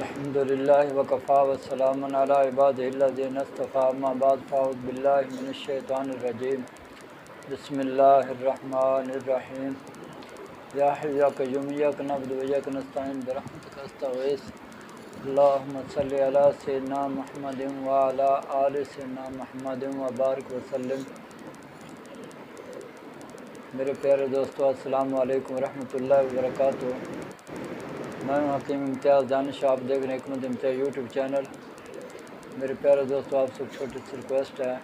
الحمدللہ وکفا وسلام علی عبادہ الذین اصطفیٰ اما بعد فاعوذ باللہ من الشیطان الرجیم بسم اللہ الرحمن الرحیم یا حی یا قیوم ایاک نعبد و ایاک نستعین برحمتک استغیث اللہم صلی علی سیدنا محمد وعلی آل سیدنا محمد وبارک وسلم۔ میرے پیارے دوستو، السلام علیکم ورحمۃ اللہ وبرکاتہ۔ میں حکیم امتیاز دانش، آپ دیکھ رہے ہیں حکمت امتیاز یوٹیوب چینل۔ میرے پیارے دوستو، آپ سے چھوٹی سی ریکویسٹ ہے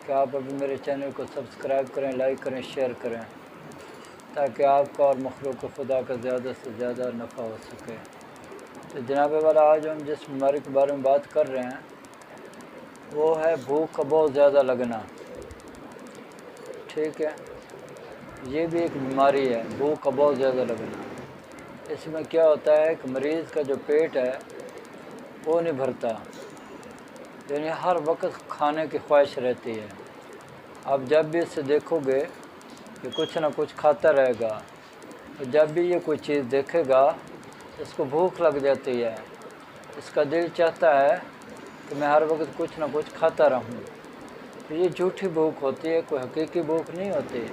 کہ آپ ابھی میرے چینل کو سبسکرائب کریں، لائک کریں، شیئر کریں، تاکہ آپ کا اور مخلوق خدا کا زیادہ سے زیادہ نفع ہو سکے۔ تو جناب والا، آج ہم جس بیماری کے بارے میں بات کر رہے ہیں وہ ہے بھوک کا بہت زیادہ لگنا۔ ٹھیک ہے، یہ بھی ایک بیماری ہے، بھوک کا بہت زیادہ لگنا۔ اس میں کیا ہوتا ہے کہ مریض کا جو پیٹ ہے وہ نہیں بھرتا، یعنی ہر وقت کھانے کی خواہش رہتی ہے۔ آپ جب بھی اسے دیکھو گے کہ کچھ نہ کچھ کھاتا رہے گا، تو جب بھی یہ کوئی چیز دیکھے گا اس کو بھوک لگ جاتی ہے، اس کا دل چاہتا ہے کہ میں ہر وقت کچھ نہ کچھ کھاتا رہوں۔ تو یہ جھوٹی بھوک ہوتی ہے، کوئی حقیقی بھوک نہیں ہوتی،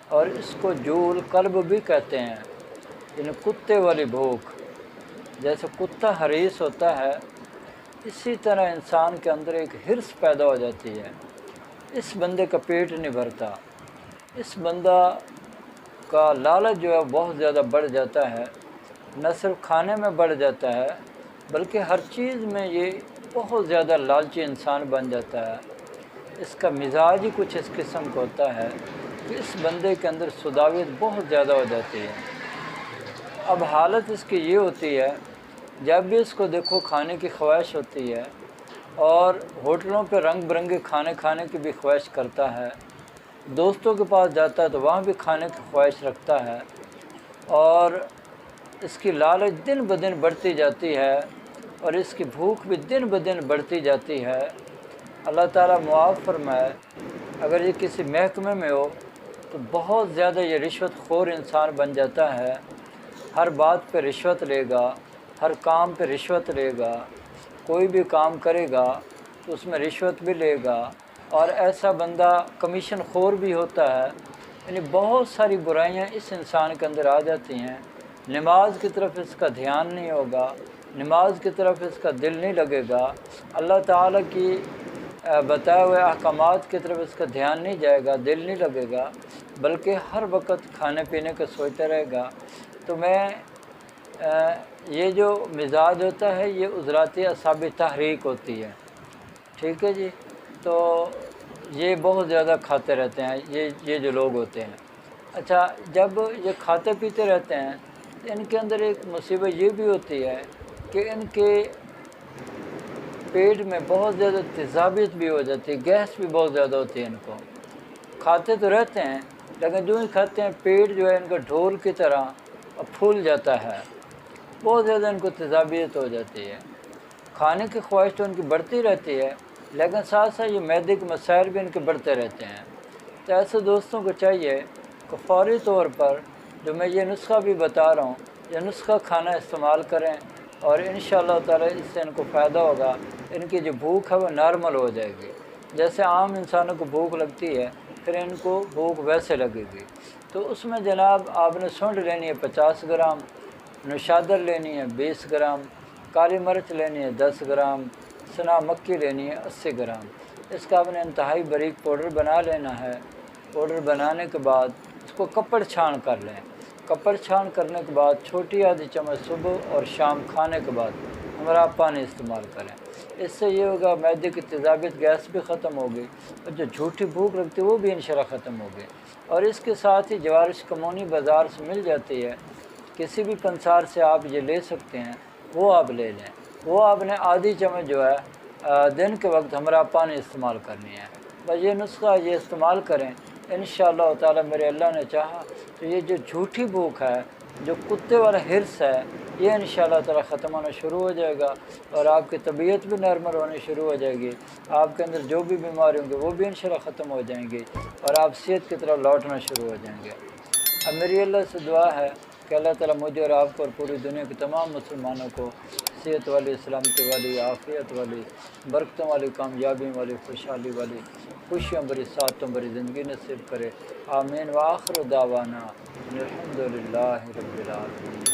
اور اس کو جول قلب بھی کہتے ہیں، یعنی کتے والی بھوک۔ جیسے کتا حریص ہوتا ہے، اسی طرح انسان کے اندر ایک حرص پیدا ہو جاتی ہے۔ اس بندے کا پیٹ نہیں بھرتا، اس بندہ کا لالچ جو ہے بہت زیادہ بڑھ جاتا ہے، نہ صرف کھانے میں بڑھ جاتا ہے بلکہ ہر چیز میں یہ بہت زیادہ لالچی انسان بن جاتا ہے۔ اس کا مزاج ہی کچھ اس قسم کا ہوتا ہے کہ اس بندے کے اندر سوداویت بہت زیادہ ہو جاتی ہے۔ اب حالت اس کی یہ ہوتی ہے، جب بھی اس کو دیکھو کھانے کی خواہش ہوتی ہے، اور ہوٹلوں پہ رنگ برنگے کھانے کی بھی خواہش کرتا ہے، دوستوں کے پاس جاتا ہے تو وہاں بھی کھانے کی خواہش رکھتا ہے، اور اس کی لالچ دن بدن بڑھتی جاتی ہے، اور اس کی بھوک بھی دن بدن بڑھتی جاتی ہے۔ اللہ تعالیٰ معاف فرمائے، اگر یہ کسی محکمے میں ہو تو بہت زیادہ یہ رشوت خور انسان بن جاتا ہے، ہر بات پہ رشوت لے گا، ہر کام پہ رشوت لے گا، کوئی بھی کام کرے گا تو اس میں رشوت بھی لے گا، اور ایسا بندہ کمیشن خور بھی ہوتا ہے۔ یعنی بہت ساری برائیاں اس انسان کے اندر آ جاتی ہیں۔ نماز کی طرف اس کا دھیان نہیں ہوگا، نماز کی طرف اس کا دل نہیں لگے گا، اللہ تعالیٰ کی بتائے ہوئے احکامات کی طرف اس کا دھیان نہیں جائے گا، دل نہیں لگے گا، بلکہ ہر وقت کھانے پینے کا سوچتا رہے گا۔ تو یہ جو مزاج ہوتا ہے یہ عضلاتی اعصاب تحریک ہوتی ہے۔ ٹھیک ہے جی، تو یہ بہت زیادہ کھاتے رہتے ہیں یہ جو لوگ ہوتے ہیں۔ اچھا، جب یہ کھاتے پیتے رہتے ہیں تو ان کے اندر ایک مصیبت یہ بھی ہوتی ہے کہ ان کے پیٹ میں بہت زیادہ تیزابیت بھی ہو جاتی ہے، گیس بھی بہت زیادہ ہوتی ہے۔ ان کو کھاتے تو رہتے ہیں لیکن جو ہی کھاتے ہیں پیٹ جو ہے ان کا ڈھول کی طرح پھول جاتا ہے، بہت زیادہ ان کو تیزابیت ہو جاتی ہے۔ کھانے کی خواہش تو ان کی بڑھتی رہتی ہے، لیکن ساتھ ساتھ یہ معدے کے مسائل بھی ان کے بڑھتے رہتے ہیں۔ تو ایسے دوستوں کو چاہیے کہ فوری طور پر جو میں یہ نسخہ بھی بتا رہا ہوں، یہ نسخہ کھانا استعمال کریں، اور انشاءاللہ تعالیٰ اس سے ان کو فائدہ ہوگا۔ ان کی جو بھوک ہے وہ نارمل ہو جائے گی، جیسے عام انسانوں کو بھوک لگتی ہے پھر ان کو بھوک ویسے لگے گی۔ تو اس میں جناب آپ نے سونڈ لینی ہے 50 گرام، نشادر لینی ہے 20 گرام، کالی مرچ لینی ہے 10 گرام، سنا مکی لینی ہے 80 گرام۔ اس کا آپ نے انتہائی باریک پاؤڈر بنا لینا ہے۔ پاؤڈر بنانے کے بعد اس کو کپڑ چھان کر لیں۔ کپڑ چھان کرنے کے بعد چھوٹی آدھی چمچ صبح اور شام کھانے کے بعد ہمارا پانی استعمال کریں۔ اس سے یہ ہوگا معدے کی تیزابیت، گیس بھی ختم ہوگی، اور جو جھوٹی بھوک لگتی ہے وہ بھی انشاءاللہ ختم ہوگی۔ اور اس کے ساتھ ہی جوارش کمونی بازار سے مل جاتی ہے، کسی بھی پنسار سے آپ یہ لے سکتے ہیں، وہ آپ لے لیں۔ وہ آپ نے آدھی چمچ جو ہے دن کے وقت ہمارا پانی استعمال کرنی ہے۔ بس یہ نسخہ یہ استعمال کریں، انشاءاللہ تعالیٰ میرے اللہ نے چاہا تو یہ جو جھوٹی بھوک ہے، جو کتے والا حرص ہے، یہ انشاءاللہ تعالیٰ ختم ہونا شروع ہو جائے گا، اور آپ کی طبیعت بھی نارمل ہونی شروع ہو جائے گی۔ آپ کے اندر جو بھی بیماری ہوں گی وہ بھی انشاءاللہ ختم ہو جائیں گی، اور آپ صحت کی طرف لوٹنا شروع ہو جائیں گے۔ اب میری اللہ سے دعا ہے کہ اللہ تعالیٰ مجھے اور آپ کو اور پوری دنیا کے تمام مسلمانوں کو صحت والی، سلامتی والی، عافیت والی، برکتوں والی، کامیابی والی، خوشحالی والی، خوشیاں بری، سعادتوں بری زندگی نصیب کرے۔ آمین۔ وآخر دعوانا الحمد للہ رب العالمین۔